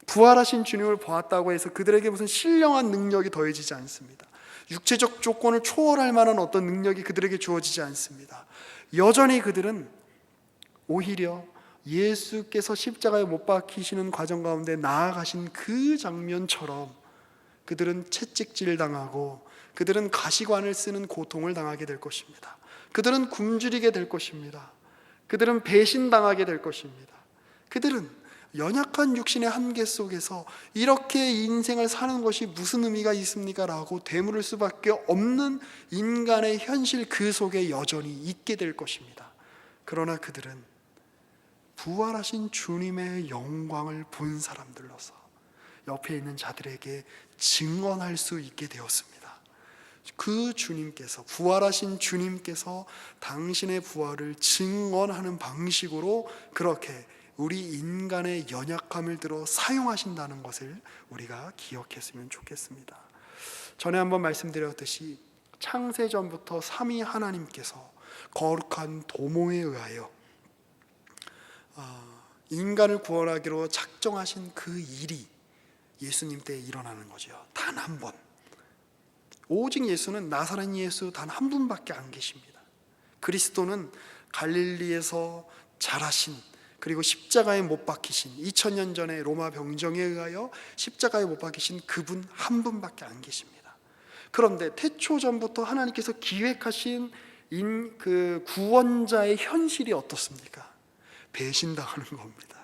부활하신 주님을 보았다고 해서 그들에게 무슨 신령한 능력이 더해지지 않습니다. 육체적 조건을 초월할 만한 어떤 능력이 그들에게 주어지지 않습니다. 여전히 그들은 오히려 예수께서 십자가에 못 박히시는 과정 가운데 나아가신 그 장면처럼 그들은 채찍질 당하고 그들은 가시관을 쓰는 고통을 당하게 될 것입니다. 그들은 굶주리게 될 것입니다. 그들은 배신당하게 될 것입니다. 그들은 연약한 육신의 한계 속에서 이렇게 인생을 사는 것이 무슨 의미가 있습니까? 라고 되물을 수밖에 없는 인간의 현실 그 속에 여전히 있게 될 것입니다. 그러나 그들은 부활하신 주님의 영광을 본 사람들로서 옆에 있는 자들에게 증언할 수 있게 되었습니다. 그 주님께서, 부활하신 주님께서 당신의 부활을 증언하는 방식으로 그렇게 우리 인간의 연약함을 들어 사용하신다는 것을 우리가 기억했으면 좋겠습니다. 전에 한번 말씀드렸듯이 창세전부터 삼위 하나님께서 거룩한 도모에 의하여 인간을 구원하기로 작정하신 그 일이 예수님 때에 일어나는 거죠. 단 한 번. 오직 예수는 나사렛 예수 단 한 분밖에 안 계십니다. 그리스도는 갈릴리에서 자라신 그리고 십자가에 못 박히신 2000년 전에 로마 병정에 의하여 십자가에 못 박히신 그분 한 분밖에 안 계십니다. 그런데 태초전부터 하나님께서 기획하신 그 구원자의 현실이 어떻습니까? 배신당하는 겁니다.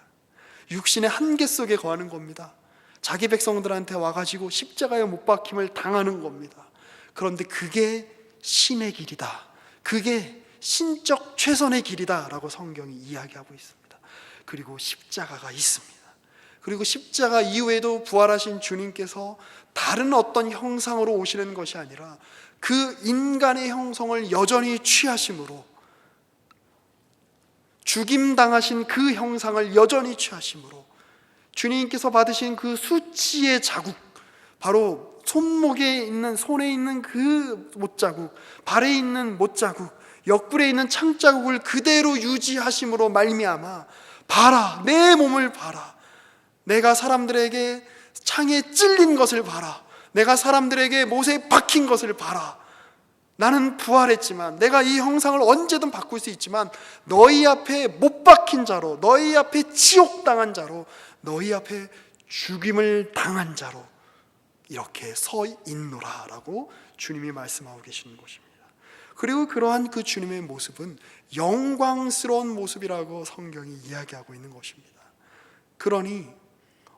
육신의 한계 속에 거하는 겁니다. 자기 백성들한테 와가지고 십자가에 못 박힘을 당하는 겁니다. 그런데 그게 신의 길이다. 그게 신적 최선의 길이다 라고 성경이 이야기하고 있습니다. 그리고 십자가가 있습니다. 그리고 십자가 이후에도 부활하신 주님께서 다른 어떤 형상으로 오시는 것이 아니라 그 인간의 형성을 여전히 취하심으로, 죽임당하신 그 형상을 여전히 취하심으로 주님께서 받으신 그 수치의 자국, 바로 손목에 있는, 손에 있는 그 못자국, 발에 있는 못자국, 옆구리에 있는 창자국을 그대로 유지하심으로 말미암아 봐라, 내 몸을 봐라, 내가 사람들에게 창에 찔린 것을 봐라, 내가 사람들에게 못에 박힌 것을 봐라, 나는 부활했지만 내가 이 형상을 언제든 바꿀 수 있지만 너희 앞에 못 박힌 자로, 너희 앞에 지옥당한 자로, 너희 앞에 죽임을 당한 자로 이렇게 서 있노라 라고 주님이 말씀하고 계시는 것입니다. 그리고 그러한 그 주님의 모습은 영광스러운 모습이라고 성경이 이야기하고 있는 것입니다. 그러니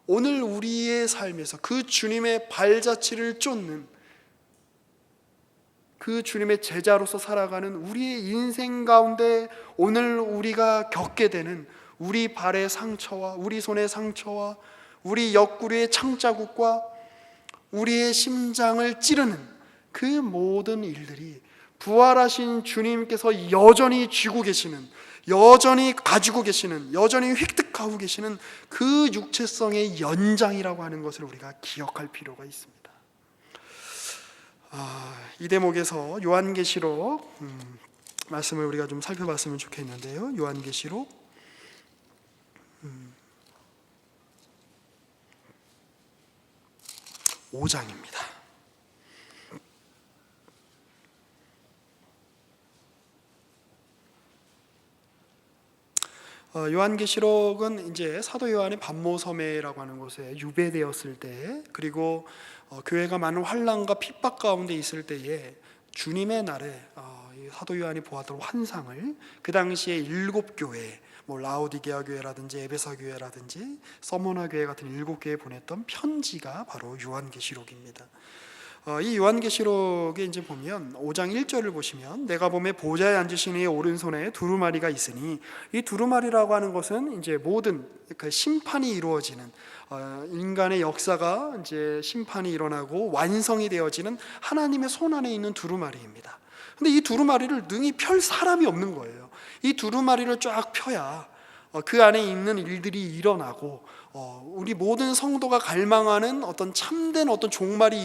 오늘 우리의 삶에서 그 주님의 발자취를 쫓는 그 주님의 제자로서 살아가는 우리의 인생 가운데 오늘 우리가 겪게 되는 우리 발의 상처와 우리 손의 상처와 우리 옆구리의 창자국과 우리의 심장을 찌르는 그 모든 일들이 부활하신 주님께서 여전히 쥐고 계시는, 여전히 가지고 계시는, 여전히 획득하고 계시는 그 육체성의 연장이라고 하는 것을 우리가 기억할 필요가 있습니다. 이 대목에서 요한계시록 말씀을 우리가 좀 살펴봤으면 좋겠는데요. 요한계시록 5장입니다. 요한계시록은 이제 사도 요한의 반모섬에라고 하는 곳에 유배되었을 때, 그리고 교회가 많은 환난과 핍박 가운데 있을 때에 주님의 날에 사도 요한이 보았던 환상을 그 당시에 7교회, 라오디게아 교회라든지 에베소 교회라든지 서머나 교회 같은 7교회에 보냈던 편지가 바로 요한계시록입니다. 이 요한계시록에 이제 보면 5장 1절을 보시면 내가 보매 보좌에 앉으신 이의 오른손에 두루마리가 있으니, 이 두루마리라고 하는 것은 이제 모든 그 심판이 이루어지는, 인간의 역사가 이제 심판이 일어나고 완성이 되어지는 하나님의 손 안에 있는 두루마리입니다. 근데 이 두루마리를 능히 펼 사람이 없는 거예요. 이 두루마리를 쫙 펴야 그 안에 있는 일들이 일어나고 우리 모든 성도가 갈망하는 어떤 참된 어떤 종말이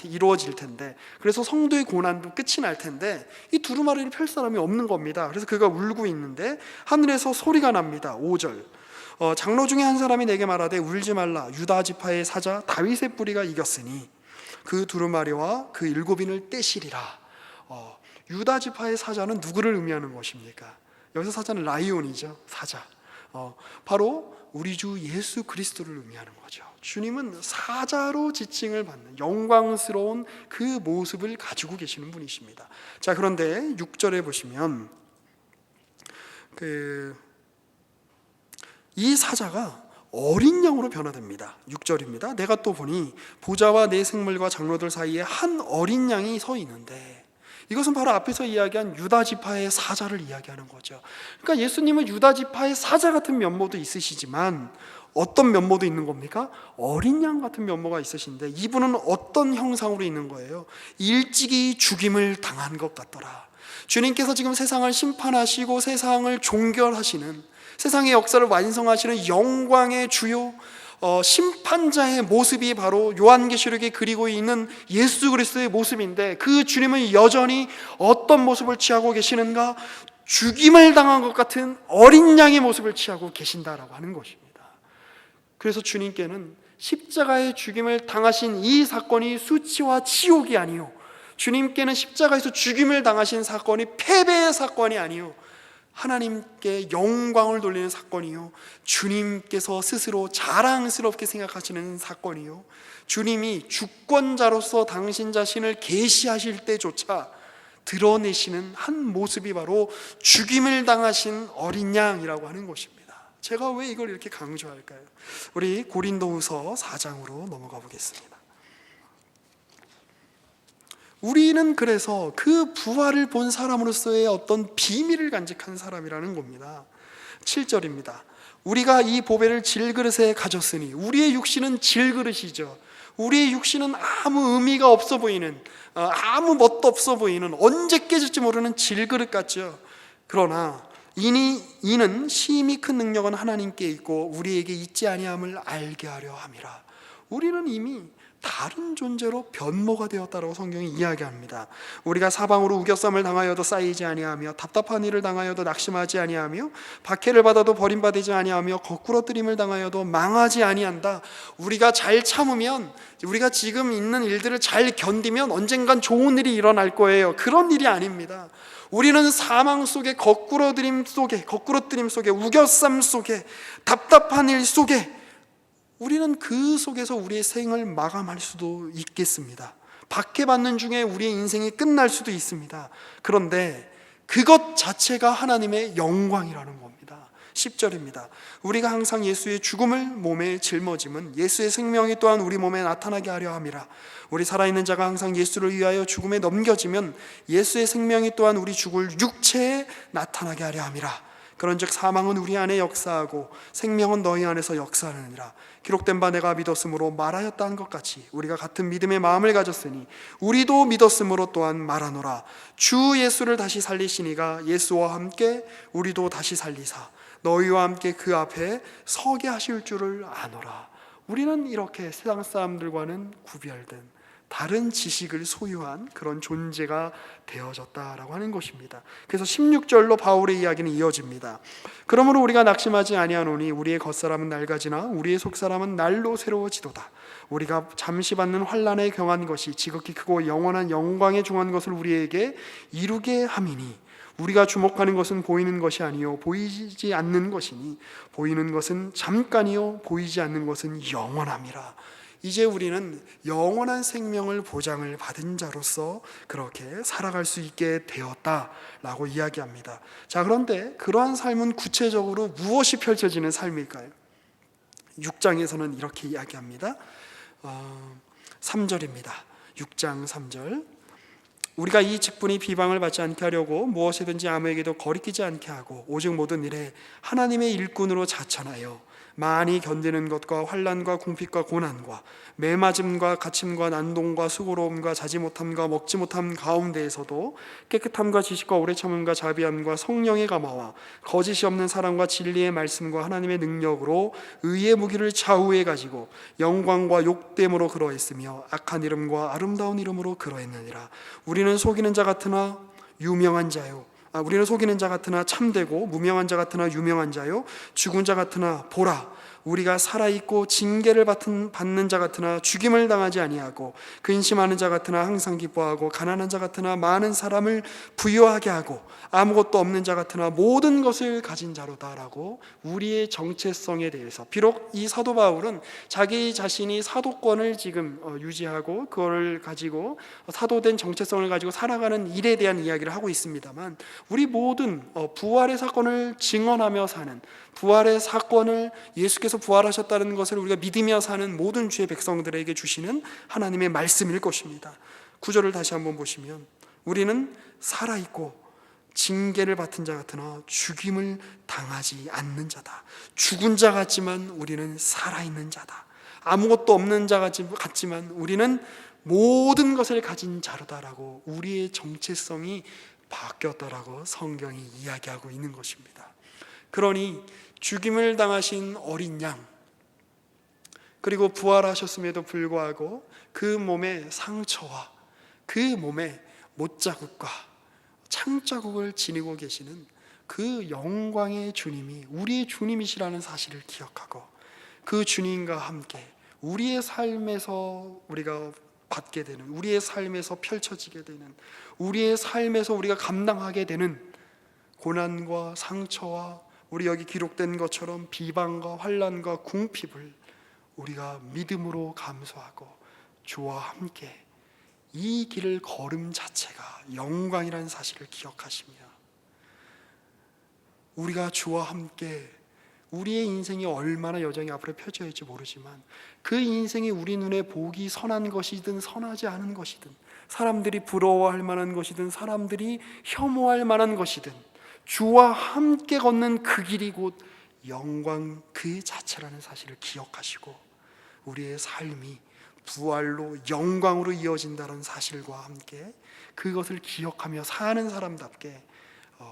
이루어질 텐데, 그래서 성도의 고난도 끝이 날 텐데 이 두루마리를 펼 사람이 없는 겁니다. 그래서 그가 울고 있는데 하늘에서 소리가 납니다. 5절 장로 중에 한 사람이 내게 말하되 울지 말라, 유다 지파의 사자 다윗의 뿌리가 이겼으니 그 두루마리와 그 7인을 떼시리라. 유다 지파의 사자는 누구를 의미하는 것입니까? 여기서 사자는 라이온이죠. 사자. 바로 우리 주 예수 그리스도를 의미하는 거죠. 주님은 사자로 지칭을 받는 영광스러운 그 모습을 가지고 계시는 분이십니다. 자, 그런데 6절에 보시면 이 사자가 어린 양으로 변화됩니다. 6절입니다. 내가 또 보니 보좌와 네 생물과 장로들 사이에 한 어린 양이 서 있는데, 이것은 바로 앞에서 이야기한 유다 지파의 사자를 이야기하는 거죠. 그러니까 예수님은 유다 지파의 사자 같은 면모도 있으시지만 어떤 면모도 있는 겁니까? 어린 양 같은 면모가 있으신데, 이분은 어떤 형상으로 있는 거예요? 일찍이 죽임을 당한 것 같더라. 주님께서 지금 세상을 심판하시고 세상을 종결하시는, 세상의 역사를 완성하시는 영광의 주요 심판자의 모습이 바로 요한계시록에 그리고 있는 예수 그리스도의 모습인데, 그 주님은 여전히 어떤 모습을 취하고 계시는가? 죽임을 당한 것 같은 어린 양의 모습을 취하고 계신다라고 하는 것입니다. 그래서 주님께는 십자가의 죽임을 당하신 이 사건이 수치와 치욕이 아니요, 주님께는 십자가에서 죽임을 당하신 사건이 패배의 사건이 아니요, 하나님께 영광을 돌리는 사건이요, 주님께서 스스로 자랑스럽게 생각하시는 사건이요, 주님이 주권자로서 당신 자신을 계시하실 때조차 드러내시는 한 모습이 바로 죽임을 당하신 어린 양이라고 하는 것입니다. 제가 왜 이걸 이렇게 강조할까요? 우리 고린도후서 4장으로 넘어가 보겠습니다. 우리는 그래서 그 부활을 본 사람으로서의 어떤 비밀을 간직한 사람이라는 겁니다. 7절입니다. 우리가 이 보배를 질그릇에 가졌으니, 우리의 육신은 질그릇이죠. 우리의 육신은 아무 의미가 없어 보이는, 아무 멋도 없어 보이는, 언제 깨질지 모르는 질그릇 같죠. 그러나 이는 심히 큰 능력은 하나님께 있고 우리에게 있지 아니함을 알게 하려 함이라. 우리는 이미 다른 존재로 변모가 되었다라고 성경이 이야기합니다. 우리가 사방으로 우겨쌈을 당하여도 쌓이지 아니하며 답답한 일을 당하여도 낙심하지 아니하며 박해를 받아도 버림받지 아니하며 거꾸러뜨림을 당하여도 망하지 아니한다. 우리가 잘 참으면, 우리가 지금 있는 일들을 잘 견디면 언젠간 좋은 일이 일어날 거예요. 그런 일이 아닙니다. 우리는 사망 속에, 거꾸러뜨림 속에, 우겨쌈 속에, 답답한 일 속에, 우리는 그 속에서 우리의 생을 마감할 수도 있겠습니다. 박해받는 중에 우리의 인생이 끝날 수도 있습니다. 그런데 그것 자체가 하나님의 영광이라는 겁니다. 10절입니다. 우리가 항상 예수의 죽음을 몸에 짊어짐은 예수의 생명이 또한 우리 몸에 나타나게 하려 함이라. 우리 살아있는 자가 항상 예수를 위하여 죽음에 넘겨지면 예수의 생명이 또한 우리 죽을 육체에 나타나게 하려 함이라. 그런즉 사망은 우리 안에 역사하고 생명은 너희 안에서 역사하느니라. 기록된 바 내가 믿었으므로 말하였다 한 것 같이 우리가 같은 믿음의 마음을 가졌으니 우리도 믿었으므로 또한 말하노라. 주 예수를 다시 살리시니가 예수와 함께 우리도 다시 살리사 너희와 함께 그 앞에 서게 하실 줄을 아노라. 우리는 이렇게 세상 사람들과는 구별된 다른 지식을 소유한 그런 존재가 되어졌다라고 하는 것입니다. 그래서 16절로 바울의 이야기는 이어집니다. 그러므로 우리가 낙심하지 아니하노니 우리의 겉사람은 낡아지나 우리의 속사람은 날로 새로워지도다. 우리가 잠시 받는 환난에 경한 것이 지극히 크고 영원한 영광에 중한 것을 우리에게 이루게 함이니 우리가 주목하는 것은 보이는 것이 아니요 보이지 않는 것이니 보이는 것은 잠깐이요 보이지 않는 것은 영원함이라. 이제 우리는 영원한 생명을 보장을 받은 자로서 그렇게 살아갈 수 있게 되었다라고 이야기합니다. 자, 그런데 그러한 삶은 구체적으로 무엇이 펼쳐지는 삶일까요? 6장에서는 이렇게 이야기합니다. 3절입니다. 6장 3절. 우리가 이 직분이 비방을 받지 않게 하려고 무엇이든지 아무에게도 거리끼지 않게 하고 오직 모든 일에 하나님의 일꾼으로 자천하여 많이 견디는 것과 환난과 궁핍과 고난과 매맞음과 갇힘과 난동과 수고로움과 자지 못함과 먹지 못함 가운데에서도 깨끗함과 지식과 오래 참음과 자비함과 성령의 감화와 거짓이 없는 사랑과 진리의 말씀과 하나님의 능력으로 의의 무기를 좌우에 가지고 영광과 욕됨으로 그러했으며 악한 이름과 아름다운 이름으로 그러했느니라. 우리는 속이는 자 같으나 유명한 자요 우리는 속이는 자 같으나 참되고 무명한 자 같으나 유명한 자요 죽은 자 같으나 보라 우리가 살아있고 징계를 받는 자 같으나 죽임을 당하지 아니하고 근심하는 자 같으나 항상 기뻐하고 가난한 자 같으나 많은 사람을 부유하게 하고 아무것도 없는 자 같으나 모든 것을 가진 자로다라고 우리의 정체성에 대해서 비록 이 사도 바울은 자기 자신이 사도권을 지금 유지하고 그걸 가지고 사도된 정체성을 가지고 살아가는 일에 대한 이야기를 하고 있습니다만 우리 모든 부활의 사건을 증언하며 사는 부활의 사건을 예수께서 부활하셨다는 것을 우리가 믿으며 사는 모든 주의 백성들에게 주시는 하나님의 말씀일 것입니다. 9절을 다시 한번 보시면 우리는 살아있고 징계를 받은 자 같으나 죽임을 당하지 않는 자다. 죽은 자 같지만 우리는 살아있는 자다. 아무것도 없는 자 같지만 우리는 모든 것을 가진 자로다라고 우리의 정체성이 바뀌었다라고 성경이 이야기하고 있는 것입니다. 그러니 죽임을 당하신 어린 양 그리고 부활하셨음에도 불구하고 그 몸의 상처와 그 몸의 못자국과 창자국을 지니고 계시는 그 영광의 주님이 우리의 주님이시라는 사실을 기억하고 그 주님과 함께 우리의 삶에서 우리가 받게 되는 우리의 삶에서 펼쳐지게 되는 우리의 삶에서 우리가 감당하게 되는 고난과 상처와 우리 여기 기록된 것처럼 비방과 환난과 궁핍을 우리가 믿음으로 감수하고 주와 함께 이 길을 걸음 자체가 영광이라는 사실을 기억하시며 우리가 주와 함께 우리의 인생이 얼마나 여정이 앞으로 펼쳐질지 모르지만 그 인생이 우리 눈에 보기 선한 것이든 선하지 않은 것이든 사람들이 부러워할 만한 것이든 사람들이 혐오할 만한 것이든 주와 함께 걷는 그 길이 곧 영광 그 자체라는 사실을 기억하시고 우리의 삶이 부활로 영광으로 이어진다는 사실과 함께 그것을 기억하며 사는 사람답게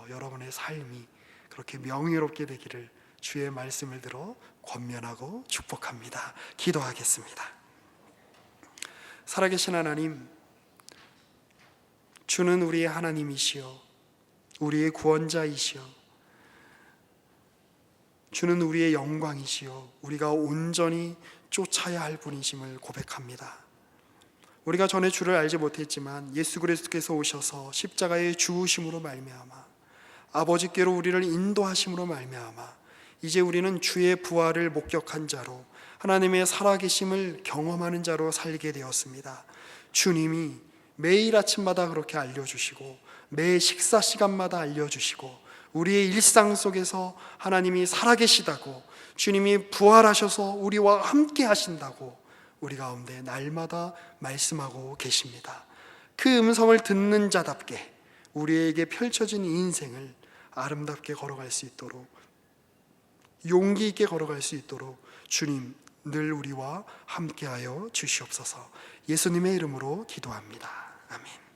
여러분의 삶이 그렇게 명예롭게 되기를 주의 말씀을 들어 권면하고 축복합니다. 기도하겠습니다. 살아계신 하나님, 주는 우리의 하나님이시여 우리의 구원자이시여 주는 우리의 영광이시여 우리가 온전히 쫓아야 할 분이심을 고백합니다. 우리가 전에 주를 알지 못했지만 예수 그리스도께서 오셔서 십자가의 죽으심으로 말미암아 아버지께로 우리를 인도하심으로 말미암아 이제 우리는 주의 부활을 목격한 자로 하나님의 살아계심을 경험하는 자로 살게 되었습니다. 주님이 매일 아침마다 그렇게 알려주시고 매 식사 시간마다 알려주시고 우리의 일상 속에서 하나님이 살아계시다고, 주님이 부활하셔서 우리와 함께 하신다고 우리 가운데 날마다 말씀하고 계십니다. 그 음성을 듣는 자답게 우리에게 펼쳐진 인생을 아름답게 걸어갈 수 있도록, 용기 있게 걸어갈 수 있도록 주님 늘 우리와 함께하여 주시옵소서. 예수님의 이름으로 기도합니다. 아멘.